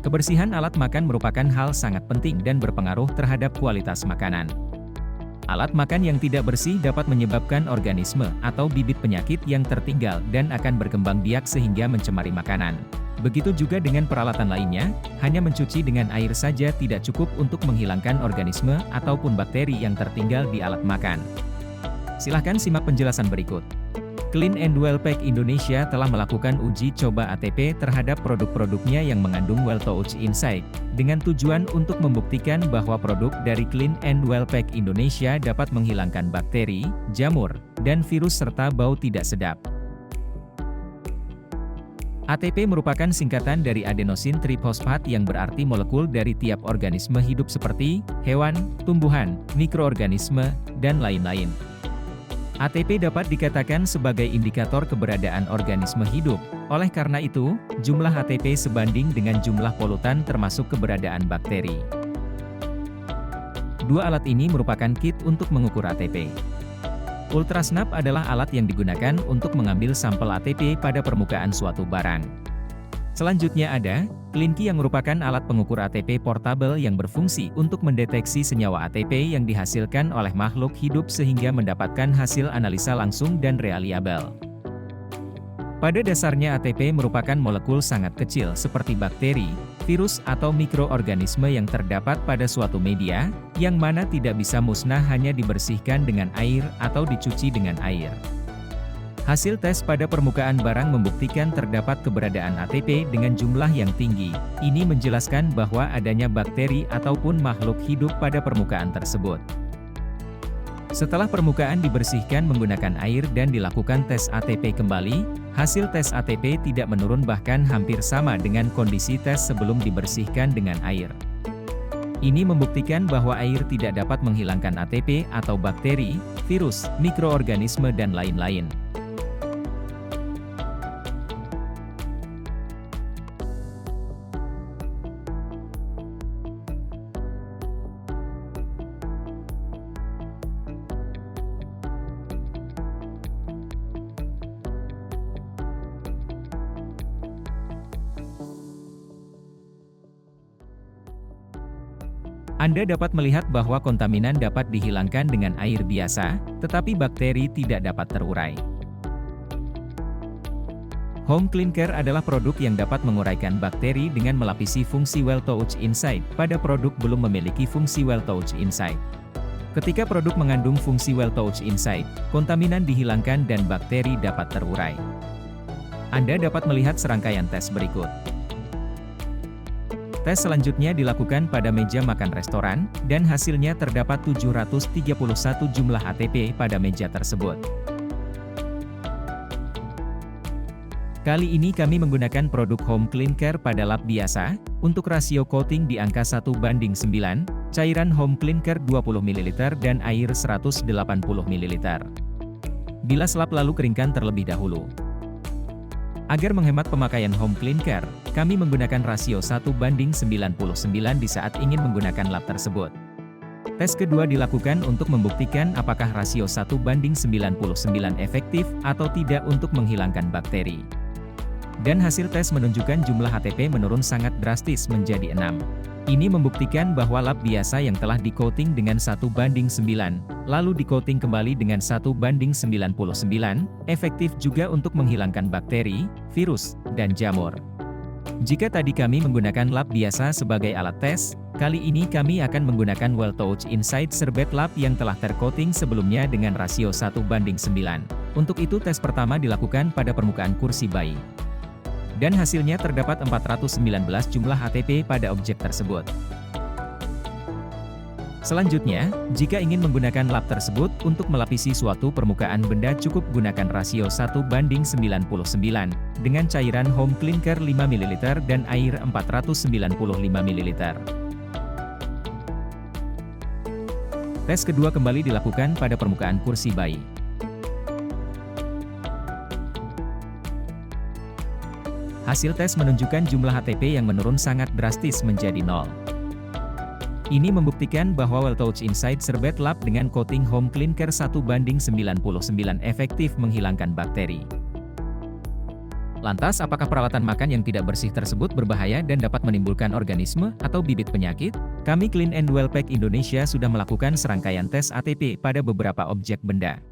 Kebersihan alat makan merupakan hal sangat penting dan berpengaruh terhadap kualitas makanan. Alat makan yang tidak bersih dapat menyebabkan organisme atau bibit penyakit yang tertinggal dan akan berkembang biak sehingga mencemari makanan. Begitu juga dengan peralatan lainnya, hanya mencuci dengan air saja tidak cukup untuk menghilangkan organisme ataupun bakteri yang tertinggal di alat makan. Silahkan simak penjelasan berikut. Clean and Well Pack Indonesia telah melakukan uji coba ATP terhadap produk-produknya yang mengandung Well Touch Inside, dengan tujuan untuk membuktikan bahwa produk dari Clean and Well Pack Indonesia dapat menghilangkan bakteri, jamur, dan virus serta bau tidak sedap. ATP merupakan singkatan dari adenosin trifosfat yang berarti molekul dari tiap organisme hidup seperti hewan, tumbuhan, mikroorganisme, dan lain-lain. ATP dapat dikatakan sebagai indikator keberadaan organisme hidup. Oleh karena itu, jumlah ATP sebanding dengan jumlah polutan termasuk keberadaan bakteri. Dua alat ini merupakan kit untuk mengukur ATP. Ultrasnap adalah alat yang digunakan untuk mengambil sampel ATP pada permukaan suatu barang. Selanjutnya ada CleanKey yang merupakan alat pengukur ATP portable yang berfungsi untuk mendeteksi senyawa ATP yang dihasilkan oleh makhluk hidup sehingga mendapatkan hasil analisa langsung dan reliable. Pada dasarnya ATP merupakan molekul sangat kecil seperti bakteri, virus atau mikroorganisme yang terdapat pada suatu media, yang mana tidak bisa musnah hanya dibersihkan dengan air atau dicuci dengan air. Hasil tes pada permukaan barang membuktikan terdapat keberadaan ATP dengan jumlah yang tinggi. Ini menjelaskan bahwa adanya bakteri ataupun makhluk hidup pada permukaan tersebut. Setelah permukaan dibersihkan menggunakan air dan dilakukan tes ATP kembali, hasil tes ATP tidak menurun bahkan hampir sama dengan kondisi tes sebelum dibersihkan dengan air. Ini membuktikan bahwa air tidak dapat menghilangkan ATP atau bakteri, virus, mikroorganisme dan lain-lain. Anda dapat melihat bahwa kontaminan dapat dihilangkan dengan air biasa, tetapi bakteri tidak dapat terurai. Home Clean Care adalah produk yang dapat menguraikan bakteri dengan melapisi fungsi Well Touch Inside pada produk belum memiliki fungsi Well Touch Inside. Ketika produk mengandung fungsi Well Touch Inside, kontaminan dihilangkan dan bakteri dapat terurai. Anda dapat melihat serangkaian tes berikut. Tes selanjutnya dilakukan pada meja makan restoran, dan hasilnya terdapat 731 jumlah ATP pada meja tersebut. Kali ini kami menggunakan produk Home Clean Care pada lap biasa, untuk rasio coating di angka 1:9, cairan Home Clean Care 20 ml dan air 180 ml. Bilas lap lalu keringkan terlebih dahulu. Agar menghemat pemakaian Home Clean Care, kami menggunakan rasio 1:99 di saat ingin menggunakan lap tersebut. Tes kedua dilakukan untuk membuktikan apakah rasio 1:99 efektif atau tidak untuk menghilangkan bakteri. Dan hasil tes menunjukkan jumlah ATP menurun sangat drastis menjadi 6. Ini membuktikan bahwa lap biasa yang telah di-coating dengan 1:9, lalu di-coating kembali dengan 1:99, efektif juga untuk menghilangkan bakteri, virus, dan jamur. Jika tadi kami menggunakan lap biasa sebagai alat tes, kali ini kami akan menggunakan Well Touch Inside Serbet Lap yang telah tercoating sebelumnya dengan rasio 1:9. Untuk itu tes pertama dilakukan pada permukaan kursi bayi. Dan hasilnya terdapat 419 jumlah ATP pada objek tersebut. Selanjutnya, jika ingin menggunakan lap tersebut untuk melapisi suatu permukaan benda cukup gunakan rasio 1:99, dengan cairan Home Clean Care 5 ml dan air 495 ml. Tes kedua kembali dilakukan pada permukaan kursi bayi. Hasil tes menunjukkan jumlah ATP yang menurun sangat drastis menjadi 0. Ini membuktikan bahwa Well Touch Inside Serbet Lap dengan coating Home Clean Care 1:99 efektif menghilangkan bakteri. Lantas, apakah peralatan makan yang tidak bersih tersebut berbahaya dan dapat menimbulkan organisme atau bibit penyakit? Kami Clean and Well Pack Indonesia sudah melakukan serangkaian tes ATP pada beberapa objek benda.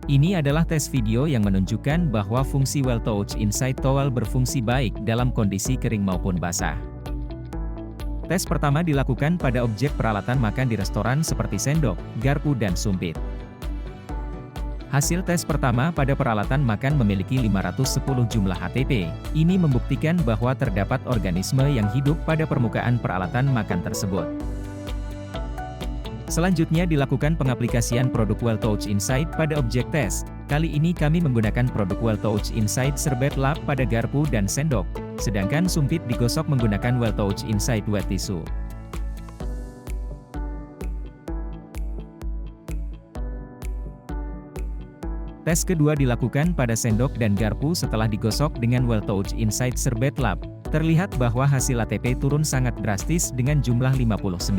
Ini adalah tes video yang menunjukkan bahwa fungsi Well Touch Inside Towel berfungsi baik dalam kondisi kering maupun basah. Tes pertama dilakukan pada objek peralatan makan di restoran seperti sendok, garpu dan sumpit. Hasil tes pertama pada peralatan makan memiliki 510 jumlah ATP. Ini membuktikan bahwa terdapat organisme yang hidup pada permukaan peralatan makan tersebut. Selanjutnya dilakukan pengaplikasian produk Well Touch Inside pada objek tes. Kali ini kami menggunakan produk Well Touch Inside Serbet Lap pada garpu dan sendok, sedangkan sumpit digosok menggunakan Well Touch Inside Wet Tissue. Tes kedua dilakukan pada sendok dan garpu setelah digosok dengan Well Touch Inside Serbet Lap. Terlihat bahwa hasil ATP turun sangat drastis dengan jumlah 59.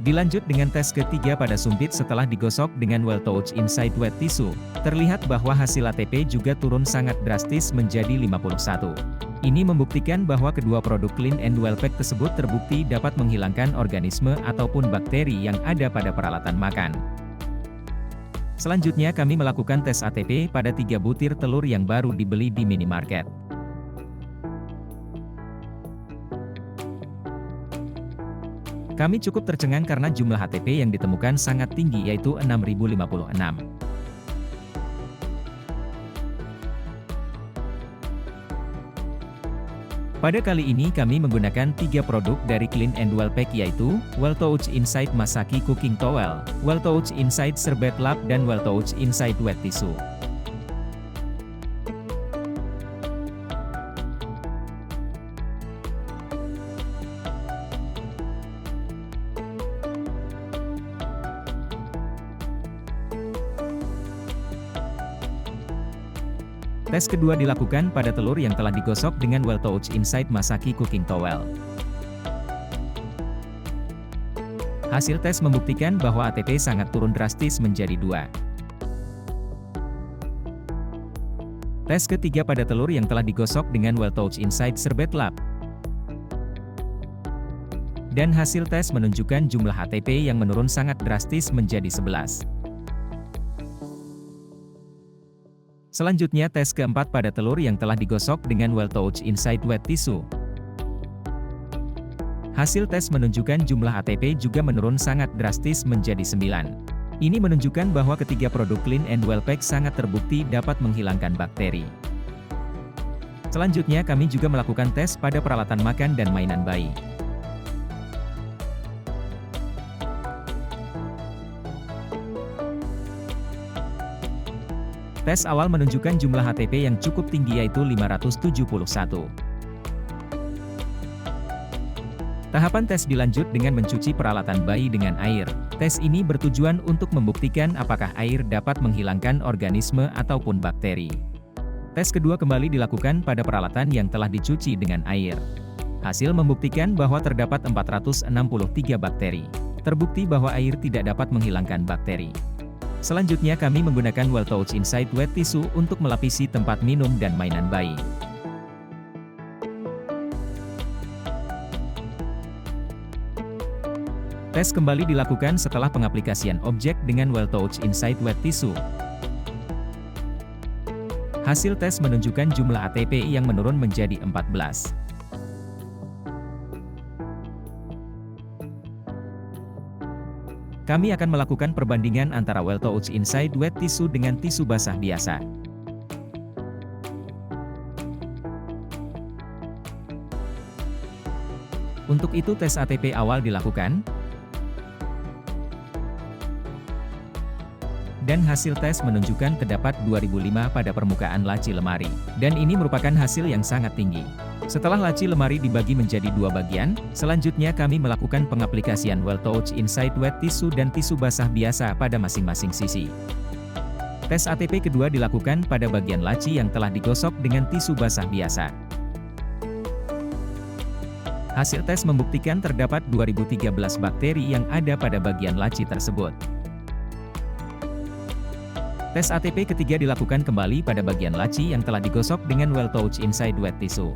Dilanjut dengan tes ketiga pada sumpit setelah digosok dengan Well Touch Inside Wet Tissue. Terlihat bahwa hasil ATP juga turun sangat drastis menjadi 51. Ini membuktikan bahwa kedua produk Clean and Well Pack tersebut terbukti dapat menghilangkan organisme ataupun bakteri yang ada pada peralatan makan. Selanjutnya kami melakukan tes ATP pada 3 butir telur yang baru dibeli di minimarket. Kami cukup tercengang karena jumlah ATP yang ditemukan sangat tinggi yaitu 6056. Pada kali ini kami menggunakan 3 produk dari Clean and Well Pack yaitu, Well Touch Inside Masaki Cooking Towel, Well Touch Inside Serbet Lap dan Well Touch Inside Wet Tissue. Tes kedua dilakukan pada telur yang telah digosok dengan Well Touch Inside Masaki Cooking Towel. Hasil tes membuktikan bahwa ATP sangat turun drastis menjadi 2. Tes ketiga pada telur yang telah digosok dengan Well Touch Inside Serbet Lap. Dan hasil tes menunjukkan jumlah ATP yang menurun sangat drastis menjadi 11. Selanjutnya tes keempat pada telur yang telah digosok dengan Well Touch Inside Wet Tissue. Hasil tes menunjukkan jumlah ATP juga menurun sangat drastis menjadi 9. Ini menunjukkan bahwa ketiga produk Clean and Well Pack sangat terbukti dapat menghilangkan bakteri. Selanjutnya kami juga melakukan tes pada peralatan makan dan mainan bayi. Tes awal menunjukkan jumlah ATP yang cukup tinggi yaitu 571. Tahapan tes dilanjut dengan mencuci peralatan bayi dengan air. Tes ini bertujuan untuk membuktikan apakah air dapat menghilangkan organisme ataupun bakteri. Tes kedua kembali dilakukan pada peralatan yang telah dicuci dengan air. Hasil membuktikan bahwa terdapat 463 bakteri. Terbukti bahwa air tidak dapat menghilangkan bakteri. Selanjutnya kami menggunakan Well Touch Inside Wet Tissue untuk melapisi tempat minum dan mainan bayi. Tes kembali dilakukan setelah pengaplikasian objek dengan Well Touch Inside Wet Tissue. Hasil tes menunjukkan jumlah ATP yang menurun menjadi 14. Kami akan melakukan perbandingan antara Well Touch Inside Wet Tissue dengan tisu basah biasa. Untuk itu tes ATP awal dilakukan, dan hasil tes menunjukkan terdapat 2005 pada permukaan laci lemari, dan ini merupakan hasil yang sangat tinggi. Setelah laci lemari dibagi menjadi 2 bagian, selanjutnya kami melakukan pengaplikasian Well Touch Inside Wet Tissue dan tisu basah biasa pada masing-masing sisi. Tes ATP kedua dilakukan pada bagian laci yang telah digosok dengan tisu basah biasa. Hasil tes membuktikan terdapat 2013 bakteri yang ada pada bagian laci tersebut. Tes ATP ketiga dilakukan kembali pada bagian laci yang telah digosok dengan well touch inside wet tissue.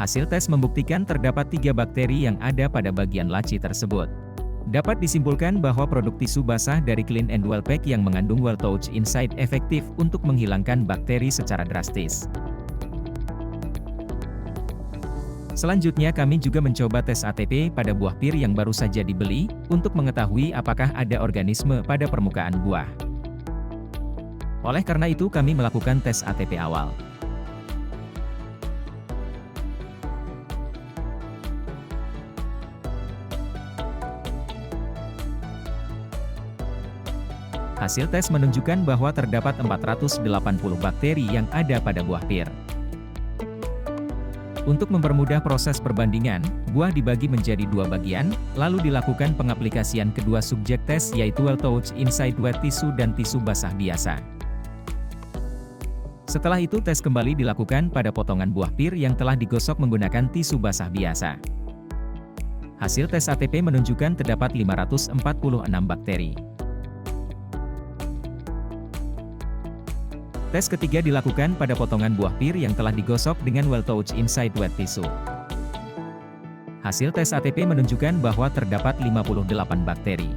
Hasil tes membuktikan terdapat 3 bakteri yang ada pada bagian laci tersebut. Dapat disimpulkan bahwa produk tisu basah dari Clean and Well Pack yang mengandung well touch inside efektif untuk menghilangkan bakteri secara drastis. Selanjutnya kami juga mencoba tes ATP pada buah pir yang baru saja dibeli, untuk mengetahui apakah ada organisme pada permukaan buah. Oleh karena itu kami melakukan tes ATP awal. Hasil tes menunjukkan bahwa terdapat 480 bakteri yang ada pada buah pir. Untuk mempermudah proses perbandingan, buah dibagi menjadi 2 bagian, lalu dilakukan pengaplikasian kedua subjek tes yaitu well touch inside wet tissue dan tisu basah biasa. Setelah itu tes kembali dilakukan pada potongan buah pir yang telah digosok menggunakan tisu basah biasa. Hasil tes ATP menunjukkan terdapat 546 bakteri. Tes ketiga dilakukan pada potongan buah pir yang telah digosok dengan well touch inside wet tissue. Hasil tes ATP menunjukkan bahwa terdapat 58 bakteri.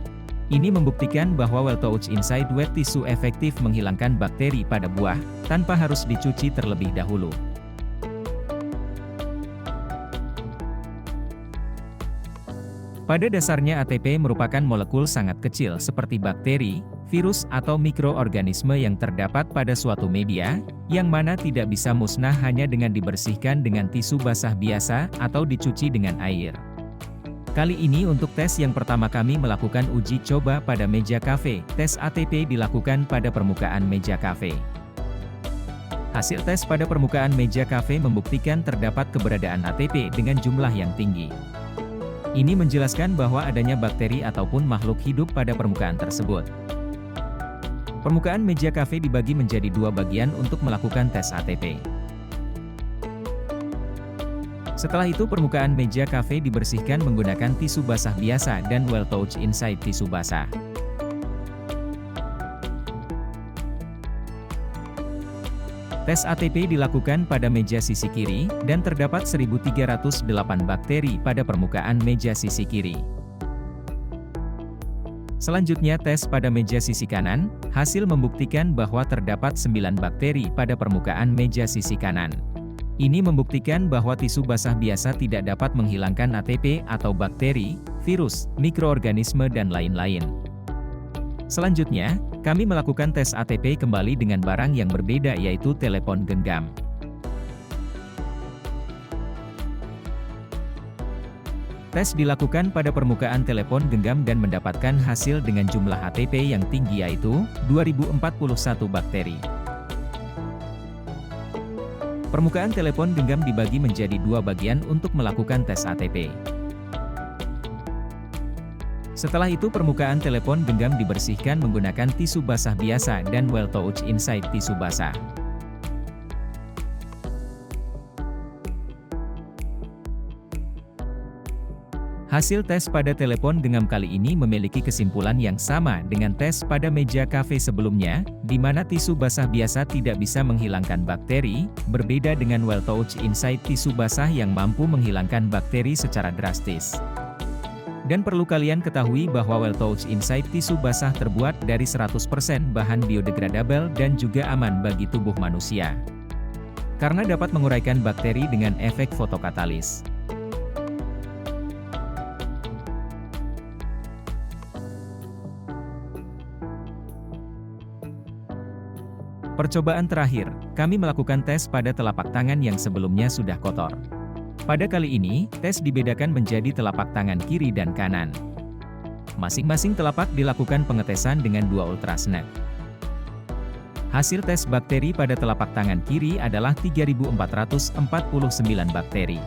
Ini membuktikan bahwa well touch inside wet tissue efektif menghilangkan bakteri pada buah, tanpa harus dicuci terlebih dahulu. Pada dasarnya ATP merupakan molekul sangat kecil seperti bakteri, virus atau mikroorganisme yang terdapat pada suatu media, yang mana tidak bisa musnah hanya dengan dibersihkan dengan tisu basah biasa atau dicuci dengan air. Kali ini untuk tes yang pertama kami melakukan uji coba pada meja kafe. Tes ATP dilakukan pada permukaan meja kafe. Hasil tes pada permukaan meja kafe membuktikan terdapat keberadaan ATP dengan jumlah yang tinggi. Ini menjelaskan bahwa adanya bakteri ataupun makhluk hidup pada permukaan tersebut. Permukaan meja kafe dibagi menjadi 2 bagian untuk melakukan tes ATP. Setelah itu permukaan meja kafe dibersihkan menggunakan tisu basah biasa dan well touch inside tisu basah. Tes ATP dilakukan pada meja sisi kiri, dan terdapat 1308 bakteri pada permukaan meja sisi kiri. Selanjutnya tes pada meja sisi kanan, hasil membuktikan bahwa terdapat 9 bakteri pada permukaan meja sisi kanan. Ini membuktikan bahwa tisu basah biasa tidak dapat menghilangkan ATP atau bakteri, virus, mikroorganisme dan lain-lain. Selanjutnya, kami melakukan tes ATP kembali dengan barang yang berbeda yaitu telepon genggam. Tes dilakukan pada permukaan telepon genggam dan mendapatkan hasil dengan jumlah ATP yang tinggi yaitu 2041 bakteri. Permukaan telepon genggam dibagi menjadi 2 bagian untuk melakukan tes ATP. Setelah itu permukaan telepon genggam dibersihkan menggunakan tisu basah biasa dan well touch inside tisu basah. Hasil tes pada telepon genggam kali ini memiliki kesimpulan yang sama dengan tes pada meja kafe sebelumnya, di mana tisu basah biasa tidak bisa menghilangkan bakteri, berbeda dengan well touch inside tisu basah yang mampu menghilangkan bakteri secara drastis. Dan perlu kalian ketahui bahwa well touch inside tisu basah terbuat dari 100% bahan biodegradable dan juga aman bagi tubuh manusia. Karena dapat menguraikan bakteri dengan efek fotokatalis. Percobaan terakhir, kami melakukan tes pada telapak tangan yang sebelumnya sudah kotor. Pada kali ini, tes dibedakan menjadi telapak tangan kiri dan kanan. Masing-masing telapak dilakukan pengetesan dengan 2 ultrasnap. Hasil tes bakteri pada telapak tangan kiri adalah 3.449 bakteri.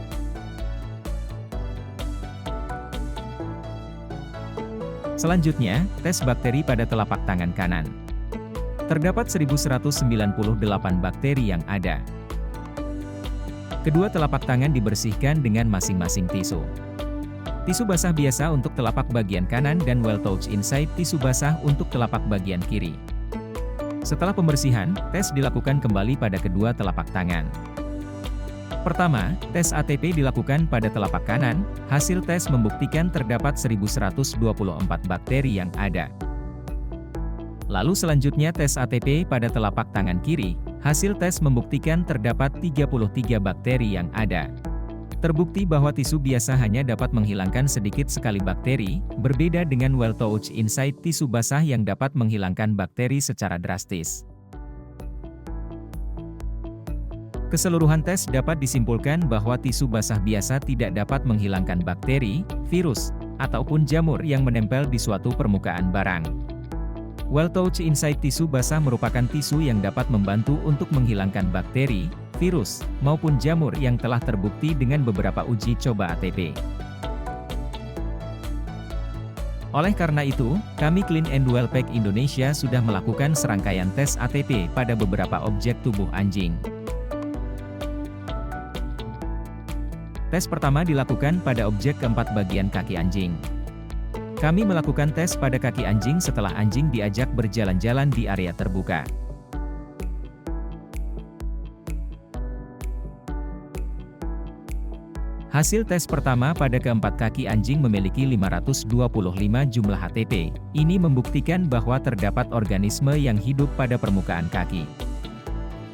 Selanjutnya, tes bakteri pada telapak tangan kanan. Terdapat 1.198 bakteri yang ada. Kedua telapak tangan dibersihkan dengan masing-masing tisu. Tisu basah biasa untuk telapak bagian kanan dan well touch inside tisu basah untuk telapak bagian kiri. Setelah pembersihan, tes dilakukan kembali pada kedua telapak tangan. Pertama, tes ATP dilakukan pada telapak kanan, hasil tes membuktikan terdapat 1124 bakteri yang ada. Lalu selanjutnya tes ATP pada telapak tangan kiri, hasil tes membuktikan terdapat 33 bakteri yang ada. Terbukti bahwa tisu biasa hanya dapat menghilangkan sedikit sekali bakteri, berbeda dengan Well-Touch Insight tisu basah yang dapat menghilangkan bakteri secara drastis. Keseluruhan tes dapat disimpulkan bahwa tisu basah biasa tidak dapat menghilangkan bakteri, virus, ataupun jamur yang menempel di suatu permukaan barang. Well-Touch Insight tisu basah merupakan tisu yang dapat membantu untuk menghilangkan bakteri, virus, maupun jamur yang telah terbukti dengan beberapa uji coba ATP. Oleh karena itu, kami Clean and Well Pack Indonesia sudah melakukan serangkaian tes ATP pada beberapa objek tubuh anjing. Tes pertama dilakukan pada objek keempat bagian kaki anjing. Kami melakukan tes pada kaki anjing setelah anjing diajak berjalan-jalan di area terbuka. Hasil tes pertama pada keempat kaki anjing memiliki 525 jumlah HTP. Ini membuktikan bahwa terdapat organisme yang hidup pada permukaan kaki.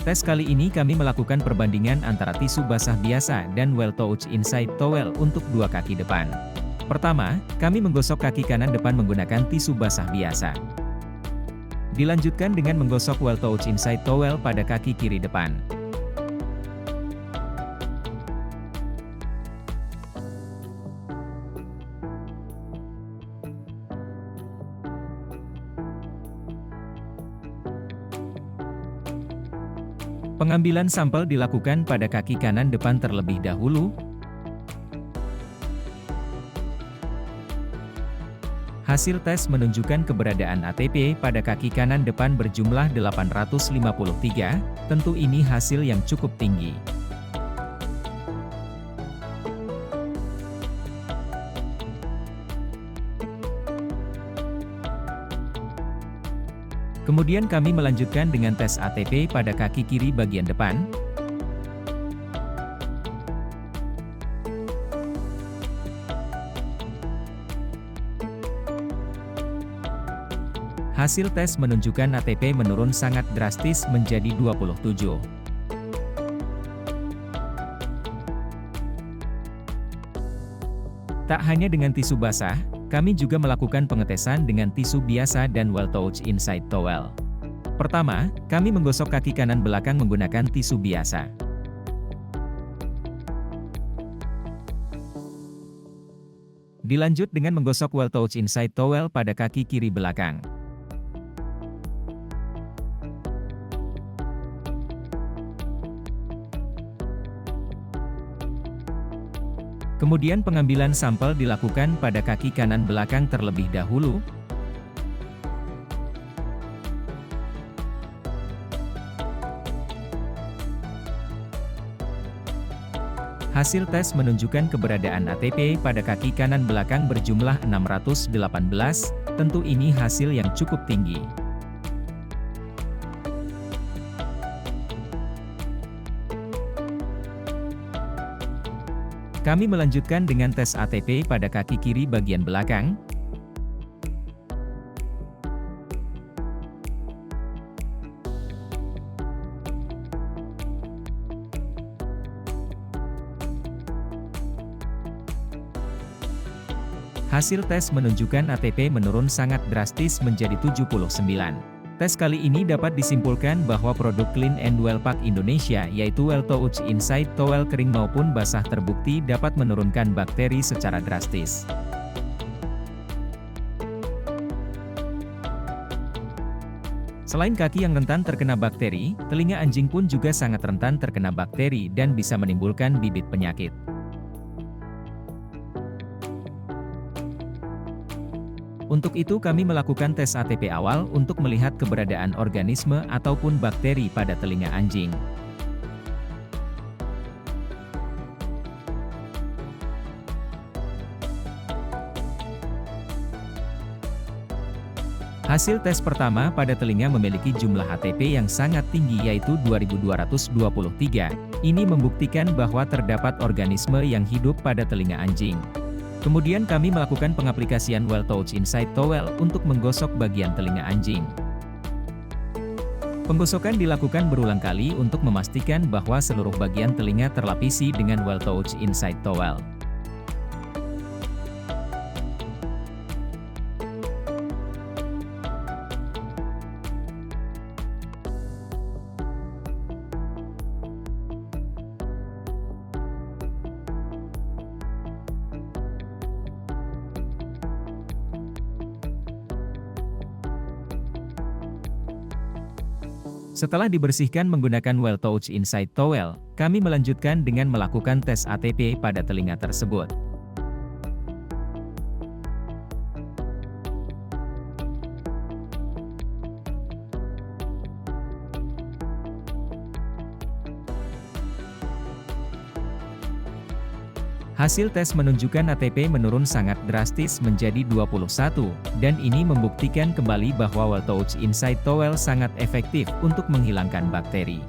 Tes kali ini kami melakukan perbandingan antara tisu basah biasa dan Well-Touch Insight Towel untuk dua kaki depan. Pertama, kami menggosok kaki kanan depan menggunakan tisu basah biasa. Dilanjutkan dengan menggosok Well-Touch Insight Towel pada kaki kiri depan. Pengambilan sampel dilakukan pada kaki kanan depan terlebih dahulu. Hasil tes menunjukkan keberadaan ATP pada kaki kanan depan berjumlah 853, tentu ini hasil yang cukup tinggi. Kemudian kami melanjutkan dengan tes ATP pada kaki kiri bagian depan. Hasil tes menunjukkan ATP menurun sangat drastis menjadi 27. Tak hanya dengan tisu basah, kami juga melakukan pengetesan dengan tisu biasa dan Well-Touch Insight Towel. Pertama, kami menggosok kaki kanan belakang menggunakan tisu biasa. Dilanjut dengan menggosok Well-Touch Insight Towel pada kaki kiri belakang. Kemudian pengambilan sampel dilakukan pada kaki kanan belakang terlebih dahulu. Hasil tes menunjukkan keberadaan ATP pada kaki kanan belakang berjumlah 618, tentu ini hasil yang cukup tinggi. Kami melanjutkan dengan tes ATP pada kaki kiri bagian belakang. Hasil tes menunjukkan ATP menurun sangat drastis menjadi 79. Tes kali ini dapat disimpulkan bahwa produk Clean and Well Pack Indonesia yaitu Well-Touch Insight Towel kering maupun basah terbukti dapat menurunkan bakteri secara drastis. Selain kaki yang rentan terkena bakteri, telinga anjing pun juga sangat rentan terkena bakteri dan bisa menimbulkan bibit penyakit. Untuk itu kami melakukan tes ATP awal untuk melihat keberadaan organisme ataupun bakteri pada telinga anjing. Hasil tes pertama pada telinga memiliki jumlah HTP yang sangat tinggi yaitu 2223. Ini membuktikan bahwa terdapat organisme yang hidup pada telinga anjing. Kemudian kami melakukan pengaplikasian Well Touch Inside Towel untuk menggosok bagian telinga anjing. Penggosokan dilakukan berulang kali untuk memastikan bahwa seluruh bagian telinga terlapisi dengan Well Touch Inside Towel. Setelah dibersihkan menggunakan Well Touch Inside Towel, kami melanjutkan dengan melakukan tes ATP pada telinga tersebut. Hasil tes menunjukkan ATP menurun sangat drastis menjadi 21, dan ini membuktikan kembali bahwa Well Touch Inside Towel sangat efektif untuk menghilangkan bakteri.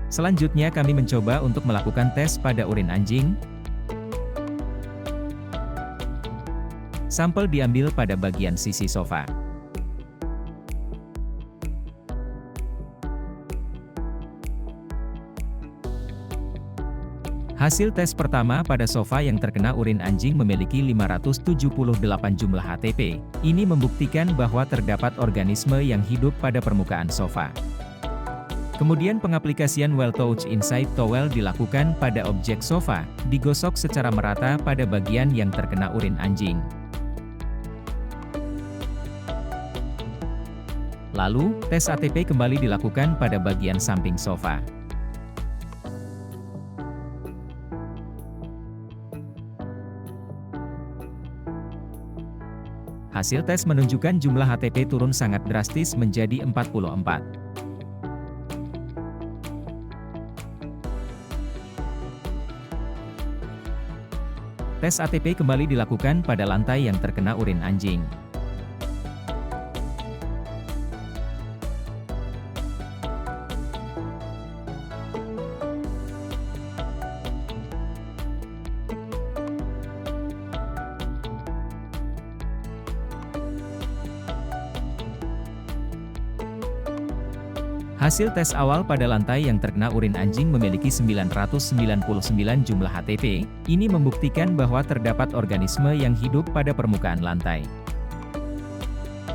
Selanjutnya kami mencoba untuk melakukan tes pada urin anjing. Sampel diambil pada bagian sisi sofa. Hasil tes pertama pada sofa yang terkena urin anjing memiliki 578 jumlah HTP. Ini membuktikan bahwa terdapat organisme yang hidup pada permukaan sofa. Kemudian pengaplikasian Well Touch Inside Towel dilakukan pada objek sofa, digosok secara merata pada bagian yang terkena urin anjing. Lalu, tes ATP kembali dilakukan pada bagian samping sofa. Hasil tes menunjukkan jumlah HTP turun sangat drastis menjadi 44. Tes ATP kembali dilakukan pada lantai yang terkena urin anjing. Hasil tes awal pada lantai yang terkena urin anjing memiliki 999 jumlah HTP, ini membuktikan bahwa terdapat organisme yang hidup pada permukaan lantai.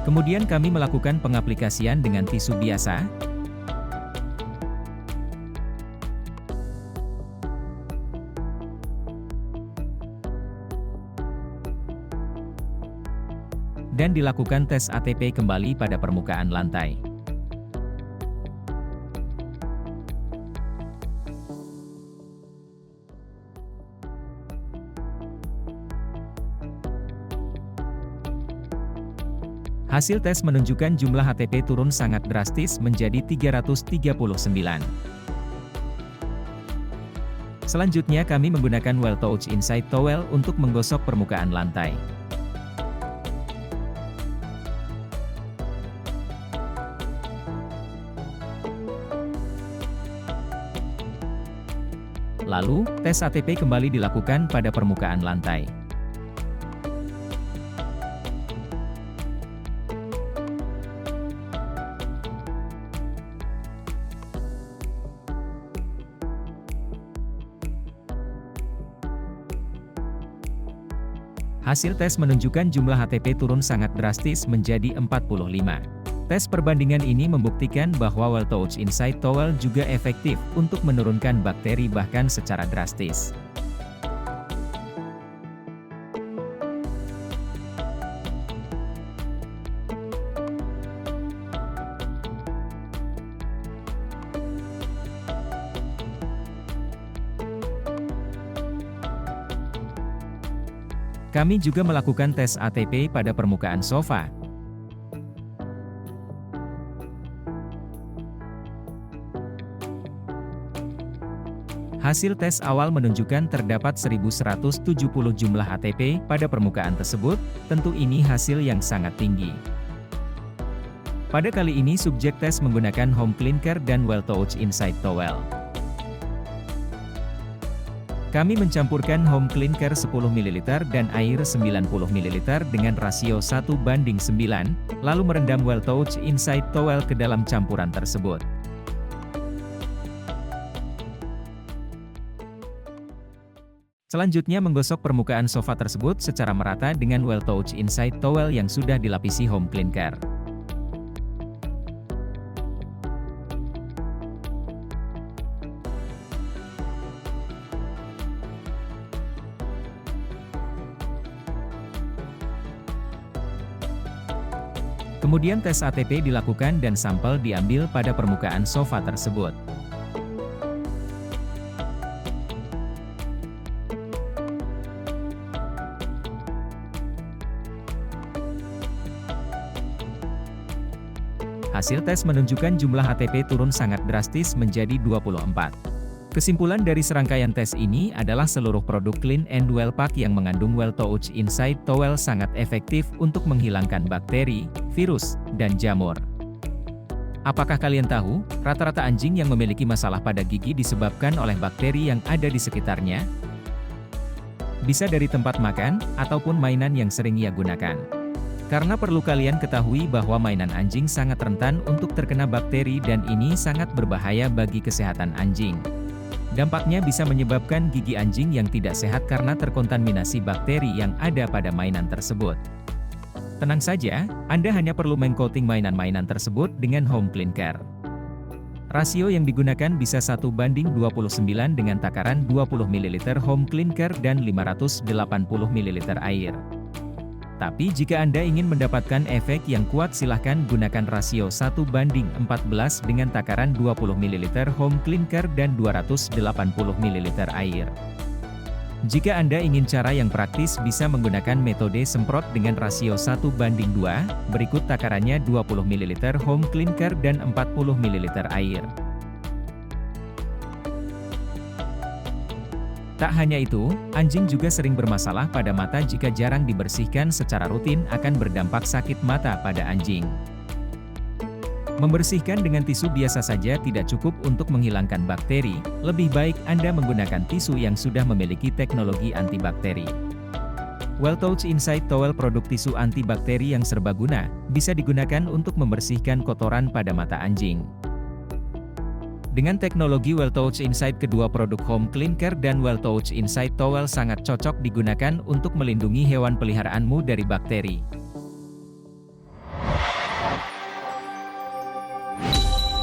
Kemudian kami melakukan pengaplikasian dengan tisu biasa. Dan dilakukan tes ATP kembali pada permukaan lantai. Hasil tes menunjukkan jumlah HTP turun sangat drastis menjadi 339. Selanjutnya kami menggunakan Well Touch Inside Towel untuk menggosok permukaan lantai. Lalu, tes ATP kembali dilakukan pada permukaan lantai. Hasil tes menunjukkan jumlah HTP turun sangat drastis menjadi 45. Tes perbandingan ini membuktikan bahwa Well Touch Inside Towel juga efektif untuk menurunkan bakteri bahkan secara drastis. Kami juga melakukan tes ATP pada permukaan sofa. Hasil tes awal menunjukkan terdapat 1170 jumlah ATP pada permukaan tersebut, tentu ini hasil yang sangat tinggi. Pada kali ini subjek tes menggunakan Home Clean Care dan Well Touch Inside Towel. Kami mencampurkan Home Clean Care 10 ml dan air 90 ml dengan rasio 1:9, lalu merendam Well Touch Inside Towel ke dalam campuran tersebut. Selanjutnya menggosok permukaan sofa tersebut secara merata dengan Well Touch Inside Towel yang sudah dilapisi Home Clean Care. Kemudian tes ATP dilakukan dan sampel diambil pada permukaan sofa tersebut. Hasil tes menunjukkan jumlah ATP turun sangat drastis menjadi 24. Kesimpulan dari serangkaian tes ini adalah seluruh produk Clean and Well Pack yang mengandung Well Touch Inside Towel sangat efektif untuk menghilangkan bakteri, virus, dan jamur. Apakah kalian tahu, rata-rata anjing yang memiliki masalah pada gigi disebabkan oleh bakteri yang ada di sekitarnya? Bisa dari tempat makan, ataupun mainan yang sering ia gunakan. Karena perlu kalian ketahui bahwa mainan anjing sangat rentan untuk terkena bakteri dan ini sangat berbahaya bagi kesehatan anjing. Dampaknya bisa menyebabkan gigi anjing yang tidak sehat karena terkontaminasi bakteri yang ada pada mainan tersebut. Tenang saja, Anda hanya perlu mengcoating mainan-mainan tersebut dengan Home Clean Care. Rasio yang digunakan bisa 1:29 dengan takaran 20 ml Home Clean Care dan 580 ml air. Tapi jika Anda ingin mendapatkan efek yang kuat silahkan gunakan rasio 1:14 dengan takaran 20 ml Home Clean Care dan 280 ml air. Jika Anda ingin cara yang praktis bisa menggunakan metode semprot dengan rasio 1:2, berikut takarannya 20 ml Home Clean Care dan 40 ml air. Tak hanya itu, anjing juga sering bermasalah pada mata jika jarang dibersihkan secara rutin akan berdampak sakit mata pada anjing. Membersihkan dengan tisu biasa saja tidak cukup untuk menghilangkan bakteri, lebih baik Anda menggunakan tisu yang sudah memiliki teknologi antibakteri. Well Touch Inside Towel produk tisu antibakteri yang serbaguna, bisa digunakan untuk membersihkan kotoran pada mata anjing. Dengan teknologi Well Touch Inside kedua produk Home Clean Care dan Well Touch Inside Towel sangat cocok digunakan untuk melindungi hewan peliharaanmu dari bakteri,